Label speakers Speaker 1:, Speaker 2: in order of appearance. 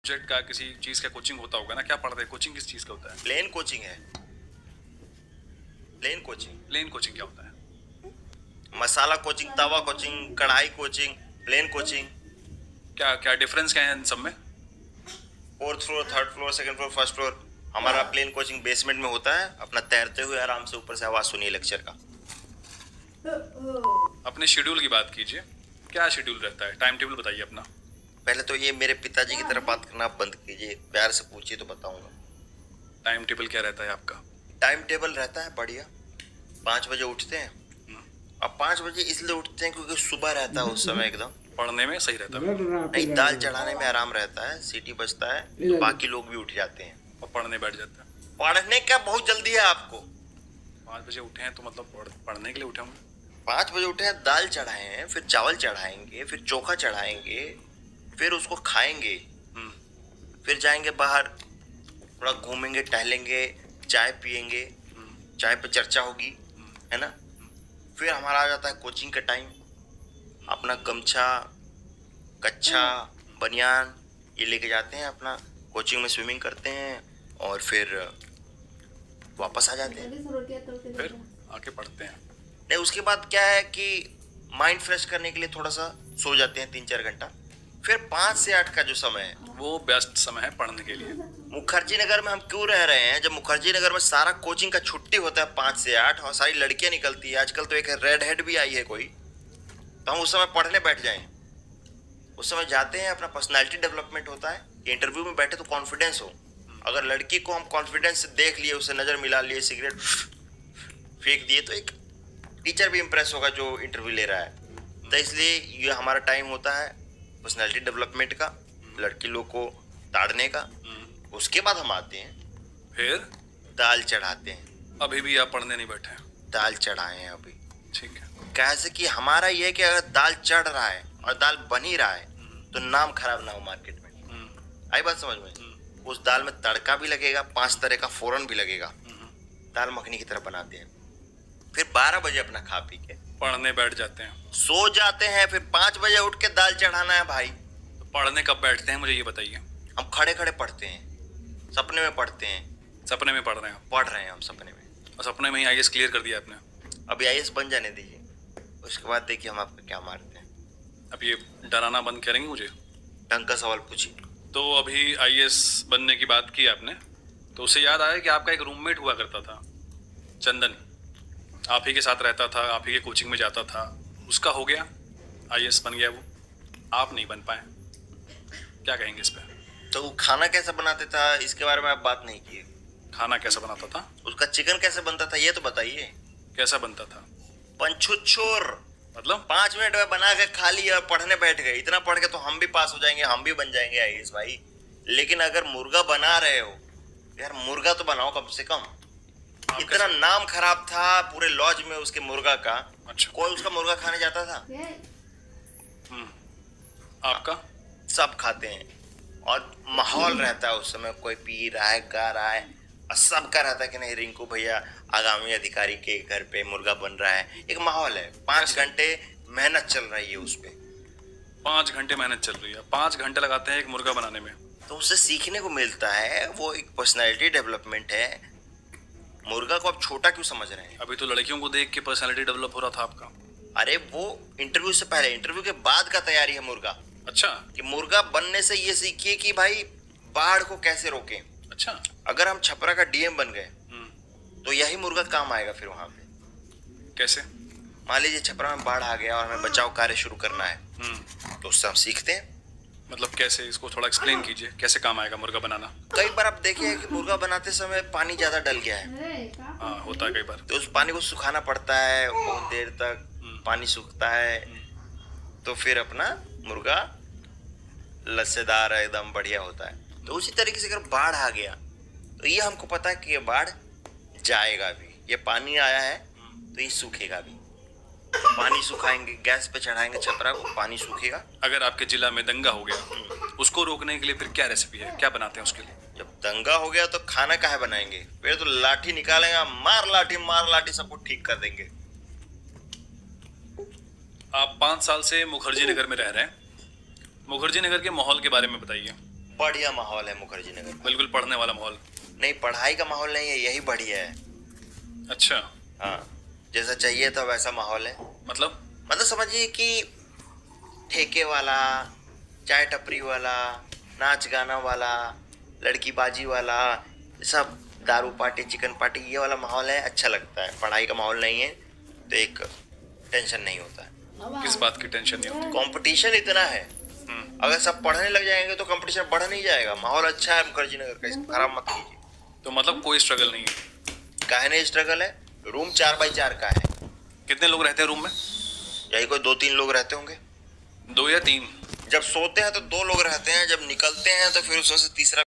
Speaker 1: Subject का, किसी चीज़ का कोचिंग होता होगा ना? क्या पढ़ते हैं? कोचिंग किस चीज़ का होता है?
Speaker 2: प्लेन कोचिंग है, प्लेन कोचिंग।
Speaker 1: प्लेन कोचिंग क्या होता है?
Speaker 2: मसाला कोचिंग, तवा कोचिंग, कढ़ाई कोचिंग, प्लेन कोचिंग।
Speaker 1: क्या क्या डिफरेंस क्या है इन सब में?
Speaker 2: Fourth floor, third floor, second floor, first floor. हमारा प्लेन कोचिंग बेसमेंट में होता है, अपना तैरते हुए आराम से ऊपर से आवाज सुनिए लेक्चर का।
Speaker 1: अपने शेड्यूल की बात कीजिए, क्या शेड्यूल रहता है? टाइम टेबल बताइए अपना।
Speaker 2: पहले तो ये मेरे पिताजी की तरह बात करना आप बंद कीजिए, प्यार से पूछिए तो बताऊंगा।
Speaker 1: टाइम टेबल क्या रहता है आपका?
Speaker 2: टाइम टेबल रहता है बढ़िया। 5 बजे उठते हैं। अब 5 बजे इसलिए उठते हैं क्योंकि सुबह रहता है उस समय एकदम।
Speaker 1: पढ़ने में सही रहता है
Speaker 2: नहीं, दाल चढ़ाने में आराम रहता है, सीटी बजता है तो बाकी लोग भी उठ जाते हैं
Speaker 1: और पढ़ने बैठ जाता है।
Speaker 2: पढ़ने का बहुत जल्दी है आपको।
Speaker 1: 5 बजे उठे हैं तो मतलब पढ़ने के लिए उठे होंगे।
Speaker 2: 5 बजे उठे हैं, दाल चढ़ाए हैं, फिर चावल चढ़ाएंगे, फिर चोखा चढ़ाएंगे, फिर उसको खाएंगे, फिर जाएंगे बाहर, थोड़ा घूमेंगे, टहलेंगे, चाय पियेंगे, चाय पे चर्चा होगी, है ना। फिर हमारा आ जाता है कोचिंग का टाइम। अपना गमछा, कच्छा, बनियान ये लेके जाते हैं, अपना कोचिंग में स्विमिंग करते हैं और फिर वापस आ जाते हैं।
Speaker 1: फिर आके पढ़ते हैं।
Speaker 2: नहीं, उसके बाद क्या है कि माइंड फ्रेश करने के लिए थोड़ा सा सो जाते हैं 3-4 घंटा। फिर 5 से 8 का जो समय है
Speaker 1: वो बेस्ट समय है पढ़ने के लिए।
Speaker 2: मुखर्जी नगर में हम क्यों रह रहे हैं? जब मुखर्जी नगर में सारा कोचिंग का छुट्टी होता है 5 से 8 और सारी लड़कियां निकलती है, आजकल तो एक रेड हेड भी आई है कोई, तो हम उस समय पढ़ने बैठ जाएं। उस समय जाते हैं, अपना पर्सनालिटी डेवलपमेंट होता है कि इंटरव्यू में बैठे तो कॉन्फिडेंस हो। अगर लड़की को हम कॉन्फिडेंस से देख लिए, उसे नजर मिला लिए, सिगरेट फेंक दिए, तो एक टीचर भी इंप्रेस होगा जो इंटरव्यू ले रहा है। तो इसलिए ये हमारा टाइम होता है पर्सनालिटी डेवलपमेंट का, लड़की लोग को ताड़ने का। उसके बाद हम आते हैं,
Speaker 1: फिर
Speaker 2: दाल चढ़ाते हैं।
Speaker 1: अभी भी आप पढ़ने नहीं बैठे हैं?
Speaker 2: दाल चढ़ाए हैं अभी।
Speaker 1: ठीक है।
Speaker 2: कैसे कि हमारा ये है कि अगर दाल चढ़ रहा है और दाल बन ही रहा है तो नाम खराब ना हो मार्केट में। आई बात समझ में? उस दाल में तड़का भी लगेगा, 5 तरह का फोरन भी लगेगा, दाल मखनी की तरह बनाते हैं। फिर 12 बजे अपना खा पी के
Speaker 1: पढ़ने बैठ जाते हैं।
Speaker 2: सो जाते हैं। फिर 5 बजे उठ के दाल चढ़ाना है भाई।
Speaker 1: तो पढ़ने कब बैठते हैं मुझे ये बताइए?
Speaker 2: हम खड़े खड़े पढ़ते हैं, सपने में पढ़ते हैं।
Speaker 1: सपने में पढ़ रहे हैं?
Speaker 2: पढ़ रहे हैं हम सपने में।
Speaker 1: और सपने में ही आईएएस क्लियर कर दिया आपने?
Speaker 2: अभी आईएएस बन जाने दीजिए, उसके बाद देखिए हम आपको क्या मारते हैं।
Speaker 1: अब ये डराना बंद करेंगे मुझे?
Speaker 2: ढंग का सवाल पूछिए।
Speaker 1: तो अभी आईएएस बनने की बात की आपने, तो उससे याद आया कि आपका एक रूममेट हुआ करता था, चंदन। आप ही के साथ रहता था, आप ही के कोचिंग में जाता था। उसका हो गया, आईएएस बन गया वो, आप नहीं बन पाए। क्या कहेंगे इस पे?
Speaker 2: तो वो खाना कैसे बनाते था इसके बारे में आप बात नहीं किए।
Speaker 1: खाना कैसा बनाता था?
Speaker 2: उसका चिकन कैसे बनता था ये तो बताइए।
Speaker 1: कैसा बनता था?
Speaker 2: पंचुच्छोर।
Speaker 1: मतलब
Speaker 2: 5 मिनट में बना के खा लिया, पढ़ने बैठ गए। इतना पढ़ के तो हम भी पास हो जाएंगे, हम भी बन जाएंगे आईएएस भाई। लेकिन अगर मुर्गा बना रहे हो, यार मुर्गा तो बनाओ कम से कम। इतना नाम खराब था पूरे लॉज में उसके मुर्गा का।
Speaker 1: अच्छा।
Speaker 2: कोई उसका मुर्गा खाने जाता था?
Speaker 1: आपका?
Speaker 2: सब खाते हैं। और माहौल रहता है उस समय, कोई पी रहा है, गा रहा है, और सबका रहता है कि नहीं रिंकू भैया आगामी अधिकारी के घर पे मुर्गा बन रहा है। एक माहौल है। 5 घंटे मेहनत चल रही है उस पे।
Speaker 1: 5 घंटे मेहनत चल रही है? 5 घंटे लगाते हैं एक मुर्गा बनाने में?
Speaker 2: तो उससे सीखने को मिलता है, वो एक पर्सनैलिटी डेवलपमेंट है। मुर्गा को आप छोटा क्यों समझ रहे हैं?
Speaker 1: अभी तो लड़कियों को देख के पर्सनालिटी डेवलप हो रहा था आपका।
Speaker 2: अरे वो इंटरव्यू से पहले, इंटरव्यू के बाद का तैयारी है मुर्गा।
Speaker 1: अच्छा।
Speaker 2: कि मुर्गा बनने से ये सीखिए कि भाई बाढ़ को कैसे रोकें।
Speaker 1: अच्छा।
Speaker 2: अगर हम छपरा का डीएम बन गए तो यही मुर्गा काम आएगा फिर वहां पे।
Speaker 1: कैसे?
Speaker 2: मान लीजिए छपरा में बाढ़ आ गया और हमें बचाव कार्य शुरू करना है, तो उससे हम सीखते हैं।
Speaker 1: मतलब कैसे? इसको थोड़ा एक्सप्लेन कीजिए, कैसे काम आएगा मुर्गा बनाना?
Speaker 2: कई बार आप देखे हैं कि मुर्गा बनाते समय पानी ज्यादा डल गया है,
Speaker 1: हाँ, होता है कई बार।
Speaker 2: तो उस पानी को सुखाना पड़ता है बहुत देर तक, पानी सूखता है, तो फिर अपना मुर्गा लस्सेदार एकदम बढ़िया होता है। तो उसी तरीके से अगर बाढ़ आ गया तो ये हमको पता है कि ये बाढ़ जाएगा भी, ये पानी आया है तो ये सूखेगा भी। पानी सुखाएंगे, गैस पे चढ़ाएंगे छपरा को, पानी सूखेगा।
Speaker 1: अगर आपके जिला में दंगा हो गया, उसको रोकने के लिए फिर क्या रेसिपी है, क्या बनाते हैं उसके लिए?
Speaker 2: जब दंगा हो गया तो खाना काहे बनाएंगे? फिर तो लाठी निकालेंगे, मार लाठी सबको ठीक कर देंगे।
Speaker 1: आप 5 साल से मुखर्जी नगर में रह रहे हैं। मुखर्जी नगर के माहौल के बारे में बताइए।
Speaker 2: बढ़िया माहौल है मुखर्जी नगर में।
Speaker 1: बिल्कुल पढ़ने वाला माहौल।
Speaker 2: नहीं, पढ़ाई का माहौल नहीं है, यही बढ़िया है।
Speaker 1: अच्छा,
Speaker 2: हाँ, जैसा चाहिए था वैसा माहौल है।
Speaker 1: मतलब
Speaker 2: समझिए कि ठेके वाला, चाय टपरी वाला, नाच गाना वाला, लड़की बाजी वाला, सब दारू पार्टी, चिकन पार्टी, ये वाला माहौल है, अच्छा लगता है। पढ़ाई का माहौल नहीं है तो एक टेंशन नहीं होता है।
Speaker 1: किस बात की टेंशन नहीं होती?
Speaker 2: कंपटीशन इतना है, अगर सब पढ़ने लग जाएंगे तो कंपटीशन बढ़ नहीं जाएगा। माहौल अच्छा है मुखर्जी नगर का, इसको खराब मत कीजिए।
Speaker 1: तो मतलब कोई स्ट्रगल नहीं है?
Speaker 2: काहे नहीं स्ट्रगल है, रूम 4x4 का है।
Speaker 1: कितने लोग रहते हैं रूम में?
Speaker 2: यही कोई 2-3 लोग रहते होंगे।
Speaker 1: 2 या 3?
Speaker 2: जब सोते हैं तो 2 लोग रहते हैं, जब निकलते हैं तो फिर उसमें से तीसरा